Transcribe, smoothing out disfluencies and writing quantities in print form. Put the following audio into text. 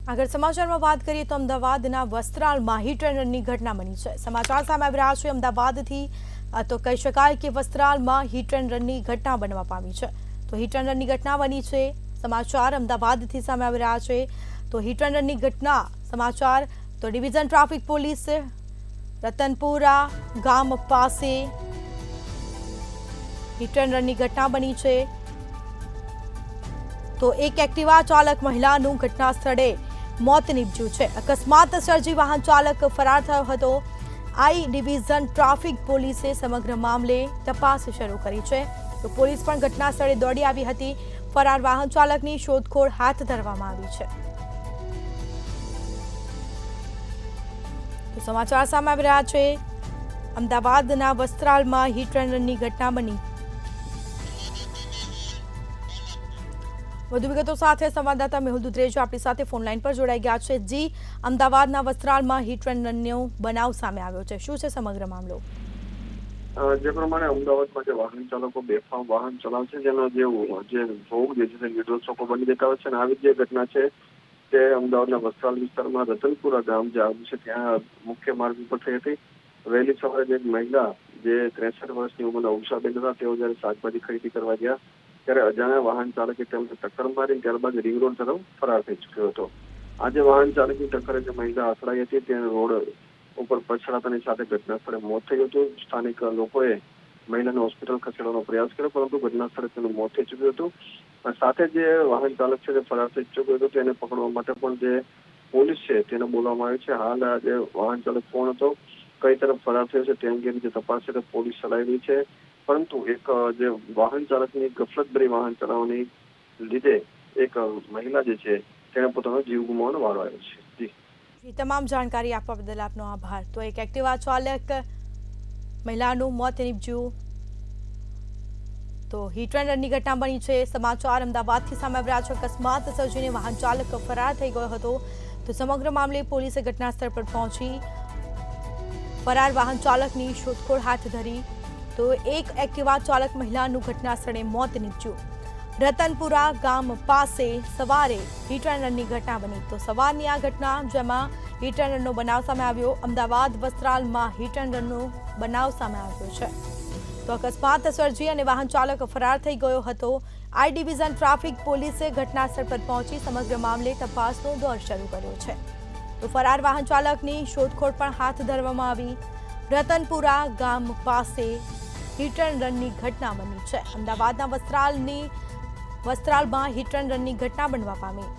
આગળ સમાચારમાં વાત કરીએ તો અમદાવાદના વસ્ત્રાલમાં હિટ એન્ડ રનની ઘટના બની છે। સમાચાર સામે આવી રહ્યા છે અમદાવાદથી, તો કહી શકાય કે વસ્ત્રાલમાં હિટ એન્ડ રનની ઘટના બનવા પામી છે। તો હિટ એન્ડ રનની ઘટના બની છે। સમાચાર અમદાવાદથી સામે આવી રહ્યા છે। તો હિટ એન્ડ રનની ઘટના સમાચાર તો ડિવિઝન ટ્રાફિક પોલીસ રતનપુરા ગામ પાસે હિટ એન્ડ રનની ઘટના બની છે। તો એક એક્ટિવા ચાલક મહિલાનું ઘટના સ્થળે મોત નીપજ્યું છે। અકસ્માત સર્જી વાહન ચાલક ફરાર થયો હતો। આઈ ડિવિઝન ટ્રાફિક પોલીસે સમગ્ર મામલે તપાસ શરૂ કરી છે। તો પોલીસ પણ ઘટના સ્થળે દોડી આવી હતી। ફરાર વાહન ચાલકની શોધખોળ હાથ ધરવામાં આવી છે। તો સમાચાર સામે આવી રહ્યા છે અમદાવાદના વસ્ત્રાલમાં હિટ એન્ડ રનની ઘટના બની। વધુ વિગતો સાથે સંવાદદાતા મેહુલ દુધરેજા આપણી સાથે ફોન લાઈન પર જોડાઈ ગયા છે। જી, અમદાવાદના વસ્ત્રાલમાં હિટ એન્ડ રનનો બનાવ સામે આવ્યો છે, શું છે સમગ્ર મામલો? જે પ્રમાણે અમદાવાદમાં જે વાહન ચાલકો બેફામ વાહન ચલાવશે જેનો જે ભોગ જે છે નિર્દોષ લોકો બની દેતા હોય છે, અને આવી જે ઘટના છે તે અમદાવાદના વસ્ત્રાલ વિસ્તારમાં રતનપુરા ગામ જે આવ્યું છે ત્યાં મુખ્ય માર્ગ ઉપર થઈ હતી। વહેલી સવારે એક મહિલા જે 63 વર્ષની ઉંમરના ઉષાબેન હતા, તેઓ જયારે શાકભાજી ખરીદી કરવા ગયા ત્યારે અજાણ્યા વાહન ચાલકે તેમને ટક્કર મારી ત્યારબાદ રિંગ રોડ તરફ ફરાર થઈ ચુક્યો હતો। આજે વાહન ચાલકની ટક્કરે જે મહિલા અથડાઈ હતી તે રોડ ઉપર પછડાતાની સાથે ઘટના સ્થળે મોત થયું હતું। સ્થાનિક લોકોએ મહિલાને હોસ્પિટલ ખસેડવાનો પ્રયાસ કર્યો, પરંતુ ઘટના સ્થળે તેનું મોત થઈ ચુક્યું હતું। સાથે જે વાહન ચાલક છે તે ફરાર થઈ ચુક્યો હતો, તેને પકડવા માટે પણ જે પોલીસ છે તેને બોલાવવામાં આવી છે। હાલ જે વાહન ચાલક કોણ હતો, કઈ તરફ ફરાર થયો છે તે અંગેની જે તપાસ છે તે પોલીસ ચલાવી રહી છે। પરંતુ એક જે વાહન ચાલકની ગફલતભરી વાહન ચલાવવાની લીધે એક મહિલા જે છે તેને પોતાનો જીવ ગુમાવવાનો વારો આવ્યો છે। જી, તમામ જાણકારી આપવા બદલ આપનો આભાર। તો એક એક્ટિવા ચાલક મહિલાનું મોત નીપજ્યું। તો હિટ એન્ડ રનની ઘટના બની છે। સમાચાર અમદાવાદથી સામે આવી રહ્યા છે। અકસ્માત સર્જીને વાહન ચાલક ફરાર થઈ ગયો હતો। તો સમગ્ર મામલે પોલીસે ઘટના સ્થળ પર પહોંચી ફરાર વાહન ચાલકની શોધખોળ હાથ ધરી। તો એક એક્ટિવા ચાલક મહિલાનું ઘટના સ્થળે મોત નીપજ્યું। રતનપુરા ગામ પાસે સવારે હિટ એન્ડ રનની ઘટના બની। તો સવારની આ ઘટના જેમાં હિટ એન્ડ રનનો બનાવ સામે આવ્યો। અમદાવાદ વસ્ત્રાલમાં હિટ એન્ડ રનનો બનાવ સામે આવ્યો છે। તો અકસ્માત સર્જી અને વાહન ચાલક ફરાર થઈ ગયો હતો। આઈ ડિવિઝન ટ્રાફિક પોલીસે ઘટના સ્થળ પર પહોંચી સમગ્ર મામલે તપાસનો દોર શરૂ કર્યો છે। તો ફરાર વાહન ચાલકની શોધખોળ પણ હાથ ધરવામાં આવી। રતનપુરા ગામ પાસે હિટ એન્ડ રનની ઘટના બની છે। અમદાવાદના વસ્ત્રાલમાં હિટ એન્ડ રનની ઘટના બનવા પામી।